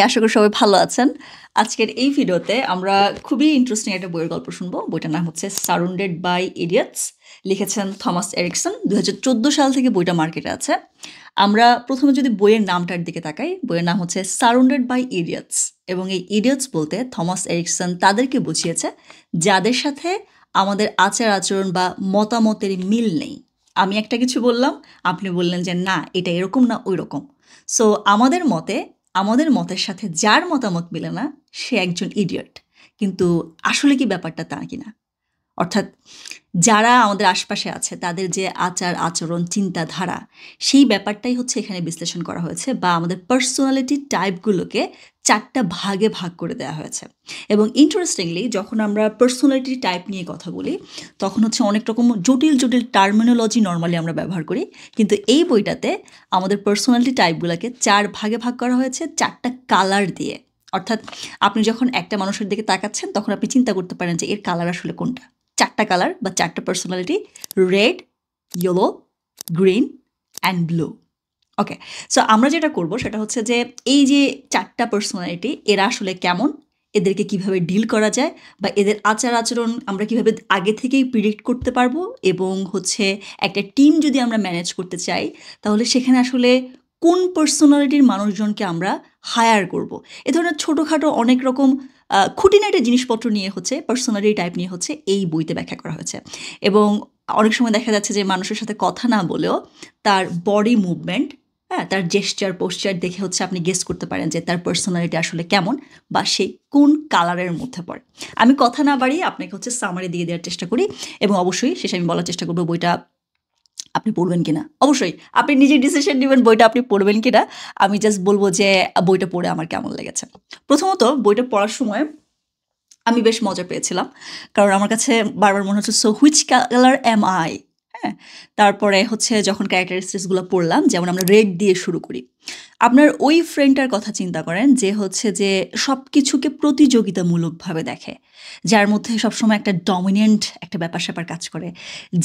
আশা করি সবাই ভালো আছেন। আজকের এই ভিডিওতে আমরা খুবই ইন্টারেস্টিং একটা বইয়ের গল্প শুনবো। বইটার নাম হচ্ছে 'সারাউন্ডেড বাই ইডিয়টস'। লিখেছেন থমাস এরিকসন। ২০১৪ সাল থেকে বইটা মার্কেটে আছে। আমরা প্রথমে যদি বইয়ের নামটার দিকে তাকাই, বইয়ের নাম হচ্ছে 'সারাউন্ডেড বাই ইডিয়টস' এবং এই ইডিয়টস বলতে থমাস এরিকসন তাদেরকে বুঝিয়েছে যাদের সাথে আমাদের আচার-আচরণ বা মতামতের মিল নেই। আমি একটা কিছু বললাম, আপনি বললেন যে না এটা এরকম না ঐরকম। সো আমাদের মতের সাথে যার মতামত মিলে না সে একজন ইডিয়ট। কিন্তু আসলে কি ব্যাপারটা তা কিনা? অর্থাৎ যারা আমাদের আশপাশে আছে তাদের যে আচার আচরণ চিন্তাধারা সেই ব্যাপারটাই হচ্ছে এখানে বিশ্লেষণ করা হয়েছে বা আমাদের পার্সোনালিটি টাইপগুলোকে ৪টা ভাগে ভাগ করে দেওয়া হয়েছে। এবং ইন্টারেস্টিংলি যখন আমরা পার্সোনালিটি টাইপ নিয়ে কথা বলি তখন হচ্ছে অনেক রকম জটিল জটিল টার্মিনোলজি নর্মালি আমরা ব্যবহার করি, কিন্তু এই বইটাতে আমাদের পার্সোনালিটি টাইপগুলোকে ৪ ভাগে ভাগ করা হয়েছে ৪টা কালার দিয়ে। অর্থাৎ আপনি যখন একটা মানুষের দিকে তাকাচ্ছেন তখন আপনি চিন্তা করতে পারেন যে এর কালার আসলে কোনটা। ৪টা কালার বা ৪টা personality: red, yellow, green and blue. Okay, so আমরা যেটা করব সেটা হচ্ছে যে এই যে ৪টা পার্সোনালিটি এরা আসলে কেমন, এদেরকে কিভাবে ডিল করা যায় বা এদের আচার আচরণ আমরা কিভাবে আগে থেকেই প্রিডিক্ট করতে পারবো, এবং হচ্ছে একটা টিম যদি আমরা ম্যানেজ করতে চাই তাহলে সেখানে আসলে কোন পার্সোনালিটির মানুষজনকে আমরা হায়ার করব। এ ধরনের ছোটোখাটো অনেক রকম খুঁটিনাটি জিনিসপত্র নিয়ে হচ্ছে পার্সোনালিটি টাইপ নিয়ে হচ্ছে এই বইতে ব্যাখ্যা করা হয়েছে। এবং অনেক সময় দেখা যাচ্ছে যে মানুষের সাথে কথা না বলেও তার বডি মুভমেন্ট, হ্যাঁ, তার জেস্চার পোশ্চার দেখে হচ্ছে আপনি গেস করতে পারেন যে তার পার্সোনালিটি আসলে কেমন বা সে কোন কালারের মধ্যে পড়ে। আমি কথা না বাড়িয়ে আপনাকে হচ্ছে সামারি দিয়ে দেওয়ার চেষ্টা করি, এবং অবশ্যই শেষে আমি বলার চেষ্টা করবো বইটা আপনি পড়বেন কিনা। অবশ্যই আপনি নিজে ডিসিশন নেবেন বইটা আপনি পড়বেন কিনা। আমি জাস্ট বলবো যে বইটা পড়ে আমার কেমন লেগেছে। প্রথমত বইটা পড়ার সময় আমি বেশ মজা পেয়েছিলাম। কারণ আমার কাছে বারবার মনে হচ্ছে so which colour am I? হ্যাঁ? তারপরে হচ্ছে যখন ক্যারেক্টারিস্টিক্স গুলো পড়লাম, যেমন আমরা রেড দিয়ে শুরু করি। আপনার ওই ফ্রেন্ডটার কথা চিন্তা করেন যে হচ্ছে যে সবকিছুকে প্রতিযোগিতামূলকভাবে দেখে। যার মধ্যে সবসময় একটা ডমিন্যান্ট একটা ব্যাপার-স্যাপার কাজ করে।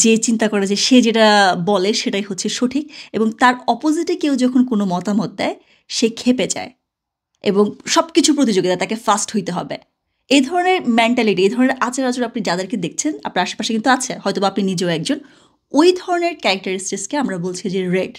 যে চিন্তা করে যে সে যেটা বলে সেটাই হচ্ছে সঠিক, এবং তার অপোজিটে কেউ যখন কোনো মতামত দেয় সে ক্ষেপে যায়। এবং সবকিছু প্রতিযোগিতা, তাকে ফার্স্ট হইতে হবে। এই ধরনের মেন্টালিটি, এই ধরনের আচার-আচরণ আপনি যাদেরকে দেখছেন, আপনার আশেপাশে কিন্তু আছে। হয়তোবা আপনি নিজেও একজন। ওই ধরনের ক্যারেক্টারিস্টিক্সকে আমরা বলছি যে রেড।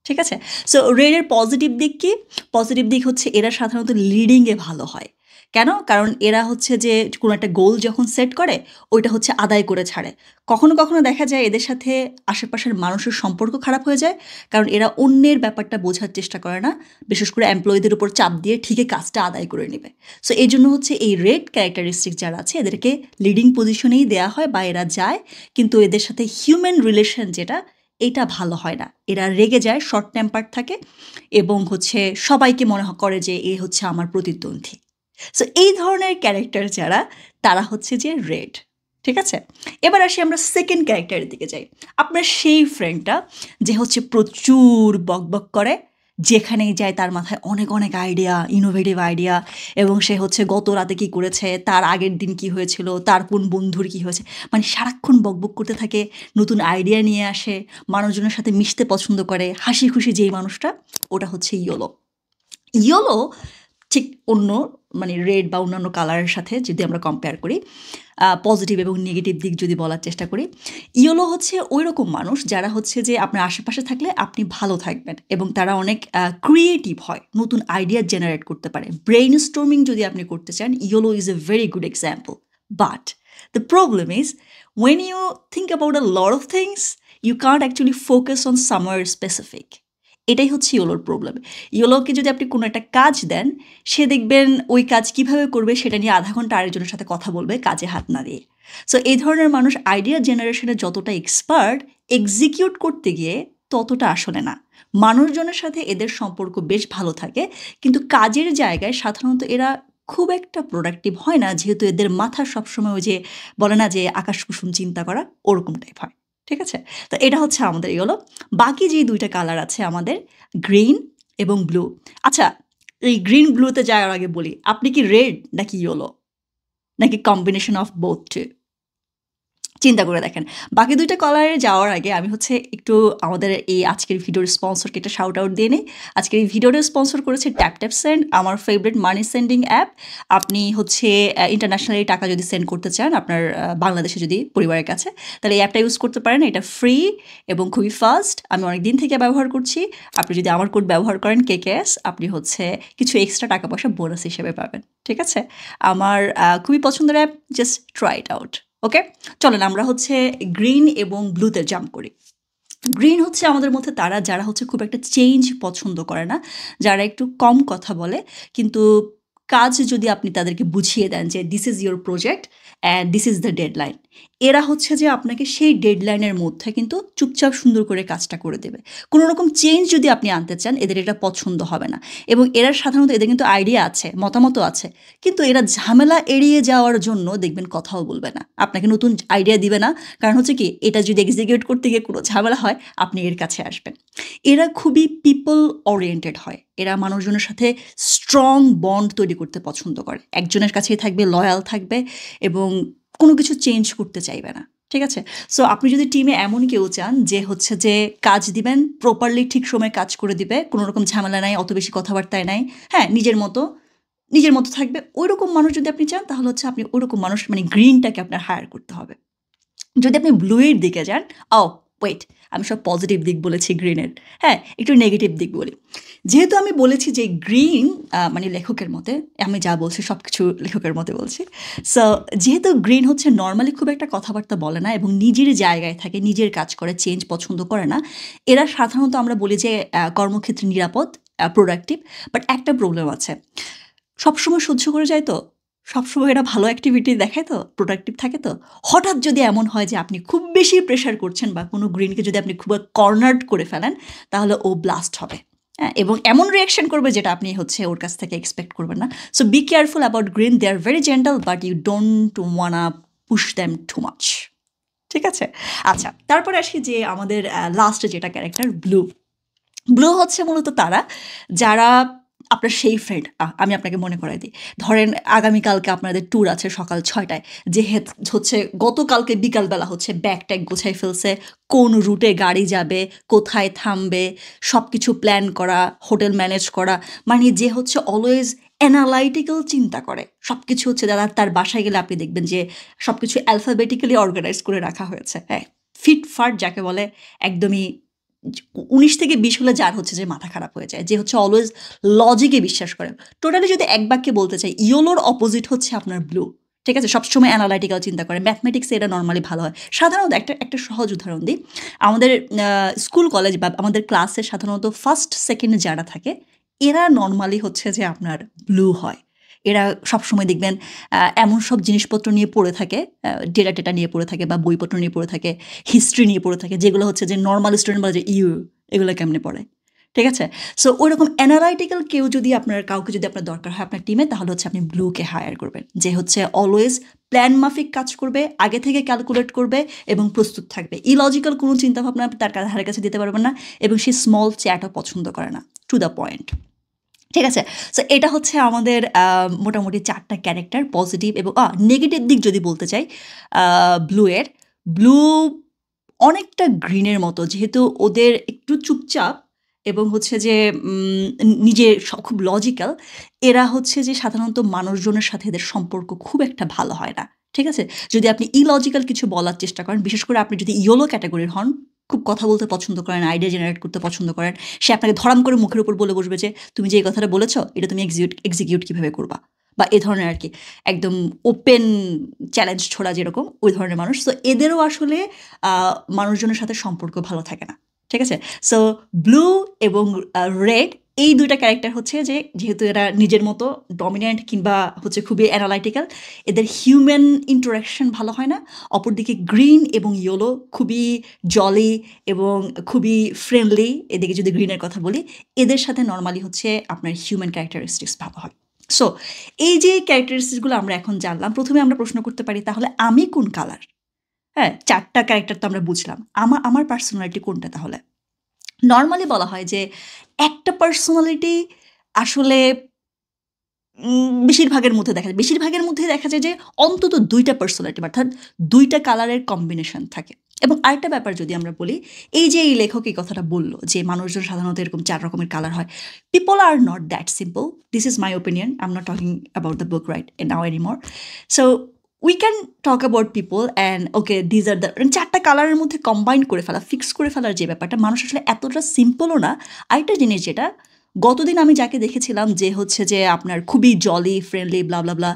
ঠিক আছে? সো রেড এর পজিটিভ দিক কি? পজিটিভ দিক হচ্ছে এরা সাধারণত লিডিং এ ভালো হয়। কেন? কারণ এরা হচ্ছে যে কোনো একটা গোল যখন সেট করে, ওইটা হচ্ছে আদায় করে ছাড়ে। কখনো, কখনো দেখা যায় এদের সাথে আশেপাশের মানুষের সম্পর্ক খারাপ হয়ে যায়। কারণ এরা অন্যের ব্যাপারটা বোঝার চেষ্টা করে না। বিশেষ করে এমপ্লয়িদের উপর চাপ দিয়ে ঠিকই কাজটা আদায় করে নিবে। সো এজন্য হচ্ছে এই রেড ক্যারেক্টারিস্টিক যারা আছে এদেরকে লিডিং পজিশনেই দেয়া হয় বা এরা যায়। কিন্তু এদের সাথে হিউম্যান রিলেশন যেটা, এটা ভালো হয় না। এরা রেগে যায়, শর্ট টেম্পারড থাকে, এবং হচ্ছে সবাইকে মনে করে যে এ হচ্ছে আমার প্রতিদ্বন্দ্বী। সো এই ধরনের ক্যারেক্টার যারা, তারা হচ্ছে যে রেড। ঠিক আছে? এবার আসি আমরা সেকেন্ড ক্যারেক্টারের দিকে যাই। আপনার সেই ফ্রেন্ডটা যে হচ্ছে প্রচুর বকবক করে, যেখানেই যায় তার মাথায় অনেক অনেক আইডিয়া, ইনোভেটিভ আইডিয়া, এবং সে হচ্ছে গত রাতে কী করেছে, তার আগের দিন কী হয়েছিল, তার কোন বন্ধুর কী হয়েছে, মানে সারাক্ষণ বকবক করতে থাকে, নতুন আইডিয়া নিয়ে আসে, মানুষজনের সাথে মিশতে পছন্দ করে, হাসি খুশি যেই মানুষটা, ওটা হচ্ছে ইয়োলো। ইয়োলো ঠিক অন্য, মানে রেড বা অন্যান্য কালারের সাথে যদি আমরা কম্পেয়ার করি, পজিটিভ এবং নেগেটিভ দিক যদি বলার চেষ্টা করি, ইয়োলো হচ্ছে ওই রকম মানুষ যারা হচ্ছে যে আপনার আশেপাশে থাকলে আপনি ভালো থাকবেন, এবং তারা অনেক ক্রিয়েটিভ হয়, নতুন আইডিয়া জেনারেট করতে পারে। ব্রেইন স্টর্মিং যদি আপনি করতে চান, yellow is a very good example. But the problem is when you think about a lot of things, you can't actually focus on somewhere specific. এটাই হচ্ছে ইয়োলোর প্রবলেম। ইয়োলোকে যদি আপনি কোনো একটা কাজ দেন, সে দেখবেন ওই কাজ কিভাবে করবে সেটা নিয়ে আধা ঘন্টা আরেকজনের সাথে কথা বলবে কাজে হাত না দিয়ে। সো এই ধরনের মানুষ আইডিয়া জেনারেশনে যতটা এক্সপার্ট, এক্সিকিউট করতে গিয়ে ততটা আসলে না। মানুষজনের সাথে এদের সম্পর্ক বেশ ভালো থাকে, কিন্তু কাজের জায়গায় সাধারণত এরা খুব একটা প্রোডাক্টিভ হয় না, যেহেতু এদের মাথা সবসময় ওই যে বলে না যে আকাশ কুসুম চিন্তা করা, ওরকম টাইপ হয়। ঠিক আছে? তো এটা হচ্ছে আমাদের ইয়োলো। বাকি যে ২ টা কালার আছে আমাদের, গ্রিন এবং ব্লু। আচ্ছা, এই গ্রিন ব্লুতে যাওয়ার আগে বলি, আপনি কি রেড নাকি ইয়োলো? নাকি কম্বিনেশন অফ বোথ টু? চিন্তা করে দেখেন। বাকি ২ টা কালারে যাওয়ার আগে আমি হচ্ছে একটু আমাদের এই আজকের ভিডিওর স্পন্সরকে একটা শাউট আউট দিয়ে নেই। আজকের এই ভিডিওটা স্পন্সর করেছে TapTapSend, আমার ফেভারিট মানি সেন্ডিং অ্যাপ। আপনি হচ্ছে ইন্টারন্যাশনালি টাকা যদি সেন্ড করতে চান আপনার বাংলাদেশে যদি পরিবারের কাছে, তাহলে এই অ্যাপটা ইউজ করতে পারেন। এটা ফ্রি এবং খুবই ফাস্ট। আমি অনেকদিন থেকে ব্যবহার করছি। আপনি যদি আমার কোড ব্যবহার করেন KKS, আপনি হচ্ছে কিছু এক্সট্রা টাকা পয়সা বোনাস হিসেবে পাবেন। ঠিক আছে? আমার খুবই পছন্দের app, just try it out. Okay? চলেন আমরা হচ্ছে গ্রিন এবং ব্লুতে জাম্প করি। গ্রিন হচ্ছে আমাদের মধ্যে তারা যারা হচ্ছে খুব একটা চেঞ্জ পছন্দ করে না, যারা একটু কম কথা বলে, কিন্তু কাজ যদি আপনি তাদেরকে বুঝিয়ে দেন যে this is your project and this is the deadline, এরা হচ্ছে যে আপনাকে সেই ডেডলাইনের মধ্যে কিন্তু চুপচাপ সুন্দর করে কাজটা করে দেবে। কোনো রকম চেঞ্জ যদি আপনি আনতে চান, এদের এটা পছন্দ হবে না। এবং এরা সাধারণত এদের কিন্তু আইডিয়া আছে, মতামতও আছে, কিন্তু এরা ঝামেলা এড়িয়ে যাওয়ার জন্য দেখবেন কথাও বলবে না, আপনাকে নতুন আইডিয়া দিবে না। কারণ হচ্ছে কি, এটা যদি এক্সিকিউট করতে গিয়ে কোনো ঝামেলা হয়, আপনি এর কাছে আসবেন। এরা খুবই পিপল ওরিয়েন্টেড হয়। এরা মানুষজনের সাথে স্ট্রং বন্ড তৈরি করতে পছন্দ করে। একজনের কাছেই থাকবে, লয়াল থাকবে এবং কোনো কিছু চেঞ্জ করতে চাইবে না। ঠিক আছে? সো আপনি যদি টিমে এমন কেউ চান যে হচ্ছে যে কাজ দিবেন, প্রপারলি ঠিক সময়ে কাজ করে দিবে, কোনো রকম ঝামেলা নাই, অত বেশি কথাবার্তায় নাই, হ্যাঁ, নিজের মতো থাকবে, ওইরকম মানুষ যদি আপনি চান, তাহলে হচ্ছে আপনি ওইরকম মানুষ মানে গ্রিনটাকে আপনার হায়ার করতে হবে। যদি আপনি ব্লু এর দিকে যান, ও ওয়েট, আমি সব পজিটিভ দিক বলেছি গ্রিনের, হ্যাঁ, একটু নেগেটিভ দিক বলি। যেহেতু আমি বলেছি যে গ্রিন মানে লেখকের মতে, আমি যা বলছি সব কিছু লেখকের মতে বলছি। সো যেহেতু গ্রিন হচ্ছে নর্মালি খুব একটা কথাবার্তা বলে না এবং নিজের জায়গায় থাকে, নিজের কাজ করে, চেঞ্জ পছন্দ করে না, এরা সাধারণত আমরা বলি যে কর্মক্ষেত্রে নিরাপদ, প্রোডাক্টিভ। বাট একটা প্রবলেম আছে, সবসময় সহ্য করে যায় তো, সবসময় এরা ভালো অ্যাক্টিভিটি দেখায় তো, প্রোডাক্টিভ থাকে তো। হঠাৎ যদি এমন হয় যে আপনি খুব বেশি প্রেশার করছেন বা কোনো গ্রিনকে যদি আপনি খুব কর্নার্ড করে ফেলেন, তাহলে ও ব্লাস্ট হবে, হ্যাঁ, এবং এমন রিয়াকশন করবে যেটা আপনি হচ্ছে ওর কাছ থেকে এক্সপেক্ট করবেন না। So be careful about green, they are very gentle but you don't wanna push them too much. ঠিক আছে? আচ্ছা, তারপরে আসি যে আমাদের লাস্টে যেটা ক্যারেক্টার ব্লু। ব্লু হচ্ছে মূলত তারা যারা আপনার সেই ফ্রেন্ড, আমি আপনাকে মনে করাই দিই। ধরেন আগামীকালকে আপনাদের ট্যুর আছে সকাল ৬টায়, যে হচ্ছে গতকালকে বিকালবেলা হচ্ছে ব্যাগ ট্যাগ গোছাই ফেলছে, কোন রুটে গাড়ি যাবে, কোথায় থামবে, সব কিছু প্ল্যান করা, হোটেল ম্যানেজ করা, মানে যে হচ্ছে অলওয়েজ অ্যানালাইটিক্যাল চিন্তা করে। সব কিছু হচ্ছে যারা তার বাসায় গেলে আপনি দেখবেন যে সব কিছু অ্যালফাবেটিক্যালি অর্গানাইজ করে রাখা হয়েছে, হ্যাঁ, ফিটফাট যাকে বলে, একদমই ১৯ থেকে ২০ হলে যার হচ্ছে যে মাথা খারাপ হয়ে যায়, যে হচ্ছে অলওয়েজ লজিকে বিশ্বাস করে। টোটালি যদি এক বাক্যে বলতে চাই, ইয়োলোর অপোজিট হচ্ছে আপনার ব্লু। ঠিক আছে? সবসময় অ্যানালাইটিক্যাল চিন্তা করে, ম্যাথমেটিক্সে এটা নর্মালি ভালো হয়। সাধারণত একটা সহজ উদাহরণ দিই, আমাদের স্কুল কলেজ বা আমাদের ক্লাসে সাধারণত ফার্স্ট সেকেন্ডে যারা থাকে, এরা নর্মালি হচ্ছে যে আপনার ব্লু হয়। এরা সবসময় দেখবেন এমন সব জিনিসপত্র নিয়ে পড়ে থাকে, ডেটা টেটা নিয়ে পড়ে থাকে বা বইপত্র নিয়ে পড়ে থাকে, হিস্ট্রি নিয়ে পড়ে থাকে, যেগুলো হচ্ছে যে নর্মাল স্টুডেন্ট বলে যে এগুলো কেমনে পড়ে। ঠিক আছে? সো ওইরকম অ্যানালাইটিক্যাল কেউ যদি কাউকে যদি আপনার দরকার হয় আপনার টিমে, তাহলে হচ্ছে আপনি ব্লুকে হায়ার করবেন, যে হচ্ছে অলওয়েজ প্ল্যান মাফিক কাজ করবে, আগে থেকে ক্যালকুলেট করবে এবং প্রস্তুত থাকবে। ইলজিক্যাল কোনো চিন্তাভাবনা তার ধারে কাছে দিতে পারবেন না, এবং সে স্মল চ্যাটও পছন্দ করে না, টু দ্য পয়েন্ট। ঠিক আছে? সো এটা হচ্ছে আমাদের মোটামুটি ৪টা ক্যারেক্টার, পজিটিভ এবং নেগেটিভ দিক যদি বলতে চাই ব্লু অনেকটা গ্রিনের মতো, যেহেতু ওদের একটু চুপচাপ এবং হচ্ছে যে নিজে খুব লজিক্যাল, এরা হচ্ছে যে সাধারণত মানুষজনের সাথে এদের সম্পর্ক খুব একটা ভালো হয় না। ঠিক আছে? যদি আপনি ইলজিক্যাল কিছু বলার চেষ্টা করেন, বিশেষ করে আপনি যদি ইয়োলো ক্যাটাগরির হন, খুব কথা বলতে পছন্দ করেন, আইডিয়া জেনারেট করতে পছন্দ করেন, সে আপনাকে ধরাম করে মুখের উপর বলে বসবে যে তুমি যে এই কথাটা বলেছ, এটা তুমি এক্সিকিউট কীভাবে করবা, বা এ ধরনের আর কি, একদম ওপেন চ্যালেঞ্জ ছোড়া যেরকম, ওই ধরনের মানুষ। সো এদেরও আসলে মানুষজনের সাথে সম্পর্ক ভালো থাকে না। ঠিক আছে? সো ব্লু এবং রেড, এই ২টা ক্যারেক্টার হচ্ছে যে, যেহেতু এরা নিজের মতো ডমিন্যান্ট কিংবা হচ্ছে খুবই অ্যানালাইটিক্যাল, এদের হিউম্যান ইন্টারাকশন ভালো হয় না। অপরদিকে গ্রিন এবং ইয়েলো খুবই জলি এবং খুবই ফ্রেন্ডলি। এদিকে যদি গ্রিনের কথা বলি, এদের সাথে নর্মালি হচ্ছে আপনার হিউম্যান ক্যারেক্টারিস্টিক্স ভালো হয়। সো এই যে ক্যারেক্টারিস্টিক্সগুলো আমরা এখন জানলাম, প্রথমে আমরা প্রশ্ন করতে পারি তাহলে আমি কোন কালার? হ্যাঁ, ৪টা ক্যারেক্টার তো আমরা বুঝলাম। আমার পার্সোনালিটি কোনটা তাহলে? নর্মালি বলা হয় যে একটা পার্সোনালিটি আসলে বেশিরভাগের মধ্যে দেখা যায়, বেশিরভাগের মধ্যে দেখা যায় যে অন্তত ২টা পার্সোনালিটি অর্থাৎ ২টা কালারের কম্বিনেশন থাকে। এবং আরেকটা ব্যাপার যদি আমরা বলি, এই যে এই লেখক এই কথাটা বলল যে মানুষজন সাধারণত এরকম ৪ রকমের কালার হয়। People are not that simple. This is my opinion. I am not talking about the book right now anymore. So we can talk about people and okay these are the ৪টা কালারের মধ্যে combine করে ফেলা, fix করে ফেলার যে ব্যাপারটা, মানুষ আসলে এতটা সিম্পলও না। আরেকটা জিনিস যেটা গতদিন আমি যাকে দেখেছিলাম যে হচ্ছে যে আপনার খুবই জলি ফ্রেন্ডলি ব্লা ব্লা ব্লা,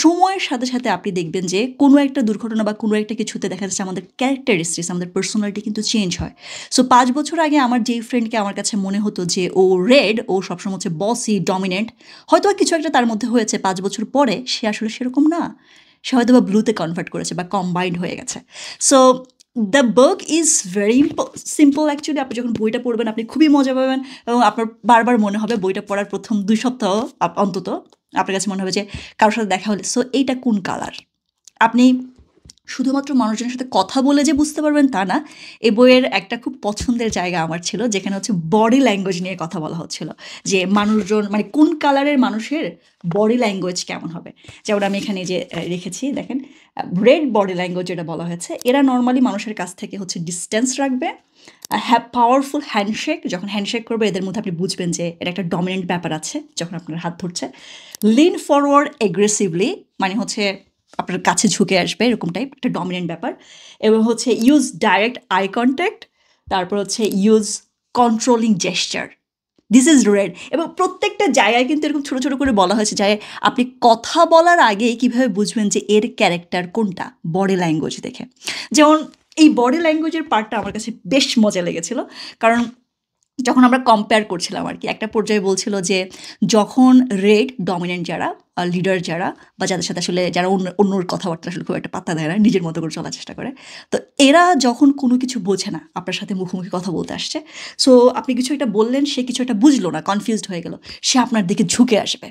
সময়ের সাথে সাথে আপনি দেখবেন যে কোনো একটা দুর্ঘটনা বা কোনো একটা কিছুতে দেখা যাচ্ছে আমাদের ক্যারেক্টারিস্টিক্স, আমাদের পার্সোনালিটি কিন্তু চেঞ্জ হয়। সো ৫ বছর আগে আমার যেই ফ্রেন্ডকে আমার কাছে মনে হতো যে ও রেড, ও সবসময় হচ্ছে বসি ডমিনেন্ট, হয়তো কিছু একটা তার মধ্যে হয়েছে, ৫ বছর পরে সে আসলে সেরকম না, সে হয়তো বা ব্লুতে কনভার্ট করেছে বা কম্বাইন্ড হয়ে গেছে। So the book is very simple actually. আপনি যখন বইটা পড়বেন আপনি খুবই মজা পাবেন এবং আপনার বারবার মনে হবে বইটা পড়ার প্রথম ২ সপ্তাহ অন্তত আপনার কাছে মনে হবে যে কারোর সাথে দেখা হলে সো এইটা কোন কালার। আপনি শুধুমাত্র মানুষজনের সাথে কথা বলে যে বুঝতে পারবেন তা না। এই বইয়ের একটা খুব পছন্দের জায়গা আমার ছিল যেখানে হচ্ছে বডি ল্যাঙ্গুয়েজ নিয়ে কথা বলা হচ্ছিল, যে মানুষজন মানে কোন কালারের মানুষের বডি ল্যাঙ্গুয়েজ কেমন হবে। যেমন আমি এখানে যে রেখেছি দেখেন, রেড বডি ল্যাঙ্গুয়েজ যেটা বলা হয়েছে, এরা নর্মালি মানুষের কাছ থেকে হচ্ছে ডিস্টেন্স রাখবে, পাওয়ারফুল হ্যান্ডশেক, যখন হ্যান্ডশেক করবে এদের মধ্যে আপনি বুঝবেন যে এটা একটা ডমিনেন্ট ব্যাপার আছে যখন আপনার হাত ধরছে। লিন ফরওয়ার্ড এগ্রেসিভলি, মানে হচ্ছে আপনার কাছে ঝুঁকে আসবে এরকম টাইপ, একটা ডমিনেন্ট ব্যাপার। এবং হচ্ছে ইউজ ডাইরেক্ট আই কন্ট্যাক্ট, তারপর হচ্ছে use controlling gesture, this is red. এবং প্রত্যেকটা জায়গায় কিন্তু এরকম ছোটো ছোটো করে বলা হয়েছে যে আপনি কথা বলার আগে কীভাবে বুঝবেন যে এর ক্যারেক্টার কোনটা, বডি ল্যাঙ্গুয়েজ দেখে। যেমন এই বডি ল্যাঙ্গুয়েজের পার্টটা আমার কাছে বেশ মজা লেগেছিল, কারণ যখন আমরা কম্পেয়ার করছিলাম আর কি, একটা পর্যায়ে বলছিল যে যখন রেড ডমিনেন্ট যারা, লিডার যারা, বা যাদের সাথে আসলে যারা অন্যর কথাবার্তা আসলে খুব একটা পাত্তা দেয় না, নিজের মতো করে চলার চেষ্টা করে, তো এরা যখন কোনো কিছু বোঝে না, আপনার সাথে মুখোমুখি কথা বলতে আসছে, সো আপনি কিছু একটা বললেন, সে কিছু একটা বুঝলো না, কনফিউজড হয়ে গেল, সে আপনার দিকে ঝুঁকে আসবে।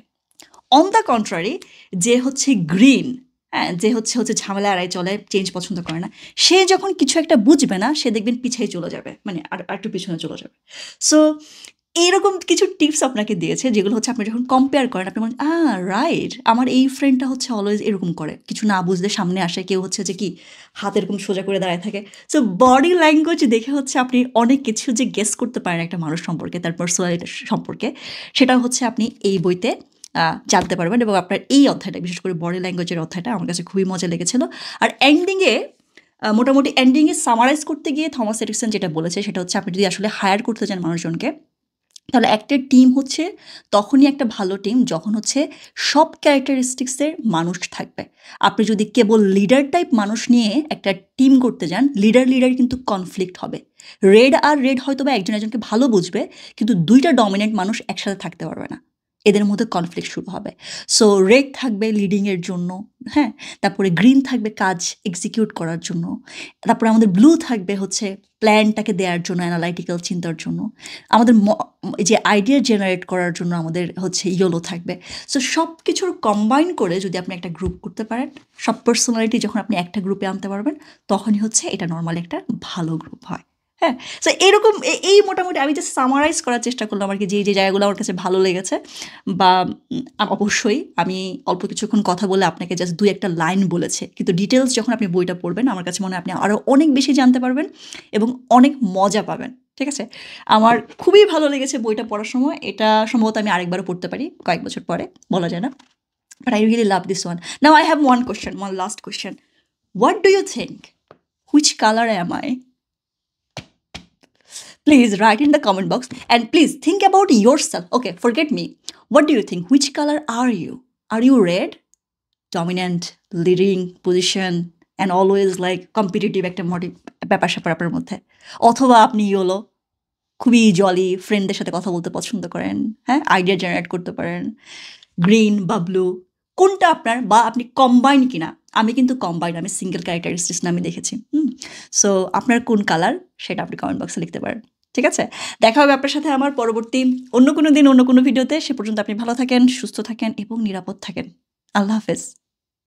অন দ্য কন্ট্রারি, যে হচ্ছে গ্রিন, হ্যাঁ, যে হচ্ছে ঝামেলা এড়াই চলে, চেঞ্জ পছন্দ করে না, সে যখন কিছু একটা বুঝবে না, সে দেখবেন পিছিয়ে চলে যাবে, মানে আর একটু পিছনে চলে যাবে। সো এইরকম কিছু টিপস আপনাকে দিয়েছে যেগুলো হচ্ছে আপনি যখন কম্পেয়ার করেন আপনি বলেন রাইট, আমার এই ফ্রেন্ডটা হচ্ছে অলওয়েজ এরকম করে, কিছু না বুঝলে সামনে আসে, কেউ হচ্ছে যে কি হাত এরকম সোজা করে দাঁড়ায় থাকে। সো বডি ল্যাঙ্গুয়েজ দেখে হচ্ছে আপনি অনেক কিছু যে গেস করতে পারেন একটা মানুষ সম্পর্কে, তার পার্সোনালিটি সম্পর্কে, সেটা হচ্ছে আপনি এই বইতে জানতে পারবেন। এবং আপনার এই অধ্যায়টা, বিশেষ করে বডি ল্যাঙ্গুয়েজের অধ্যায়টা আমার কাছে খুবই মজা লেগেছিল। আর এন্ডিংয়ে মোটামুটি এন্ডিংয়ে সামারাইজ করতে গিয়ে থমাস এরিকসন যেটা বলেছে সেটা হচ্ছে আপনি যদি আসলে হায়ার করতে চান মানুষজনকে, তাহলে একটা টিম হচ্ছে তখনই একটা ভালো টিম যখন হচ্ছে সব ক্যারেক্টারিস্টিক্সের মানুষ থাকবে। আপনি যদি কেবল লিডার টাইপ মানুষ নিয়ে একটা টিম করতে যান, লিডার কিন্তু কনফ্লিক্ট হবে। রেড আর রেড হয়তো বা একজন একজনকে ভালো বুঝবে, কিন্তু ২টা ডমিনেন্ট মানুষ একসাথে থাকতে পারবে না, এদের মধ্যে কনফ্লিক্ট শুরু হবে। সো রেড থাকবে লিডিংয়ের জন্য, হ্যাঁ, তারপরে গ্রিন থাকবে কাজ এক্সিকিউট করার জন্য, তারপরে আমাদের ব্লু থাকবে হচ্ছে প্ল্যানটাকে দেওয়ার জন্য, অ্যানালাইটিক্যাল চিন্তার জন্য, আমাদের যে আইডিয়া জেনারেট করার জন্য আমাদের হচ্ছে ইয়েলো থাকবে। সো সব কিছুর কম্বাইন করে যদি আপনি একটা গ্রুপ করতে পারেন, সব পার্সোনালিটি যখন আপনি একটা গ্রুপে আনতে পারবেন, তখনই হচ্ছে এটা নর্মালি একটা ভালো গ্রুপ হয়। হ্যাঁ, সো এরকম এই মোটামুটি আমি জাস্ট সামারাইজ করার চেষ্টা করলাম আর কি, যে জায়গাগুলো আমার কাছে ভালো লেগেছে। বা অবশ্যই আমি অল্প কিছুক্ষণ কথা বলে আপনাকে জাস্ট ২-১টা লাইন বলেছে, কিন্তু ডিটেলস যখন আপনি বইটা পড়বেন আমার কাছে মনে হয় আপনি আরও অনেক বেশি জানতে পারবেন এবং অনেক মজা পাবেন। ঠিক আছে? আমার খুবই ভালো লেগেছে বইটা পড়ার সময়। এটা সম্ভবত আমি আরেকবারও পড়তে পারি কয়েক বছর পরে, বলা যায় না। But I really love this one. Now I have one last question. What do you think? Which color am I? Please write in the comment box and please think about yourself. Okay, forget me. What do you think? Which color are you? Are you red? Dominant, leading position, and always like competitive একটা ব্যাপার স্যাপার আপনার মধ্যে, অথবা আপনি yellow, খুবই জলি, ফ্রেন্ডদের সাথে কথা বলতে পছন্দ করেন, হ্যাঁ, আইডিয়া জেনারেট করতে পারেন, গ্রিন বা ব্লু, কোনটা আপনার, বা আপনি কম্বাইন কিনা। আমি কিন্তু কম্বাইন, আমি সিঙ্গেল ক্যারেক্টারিস্টিক্স না আমি দেখেছি। সো আপনার কোন কালার সেটা আপনি কমেন্ট বক্সে লিখতে পারেন। ঠিক আছে, দেখা হবে আপনার সাথে আমার পরবর্তী অন্য কোনো দিন অন্য কোনো ভিডিওতে। সে পর্যন্ত আপনি ভালো থাকেন, সুস্থ থাকেন এবং নিরাপদ থাকেন। আল্লাহ হাফেজ।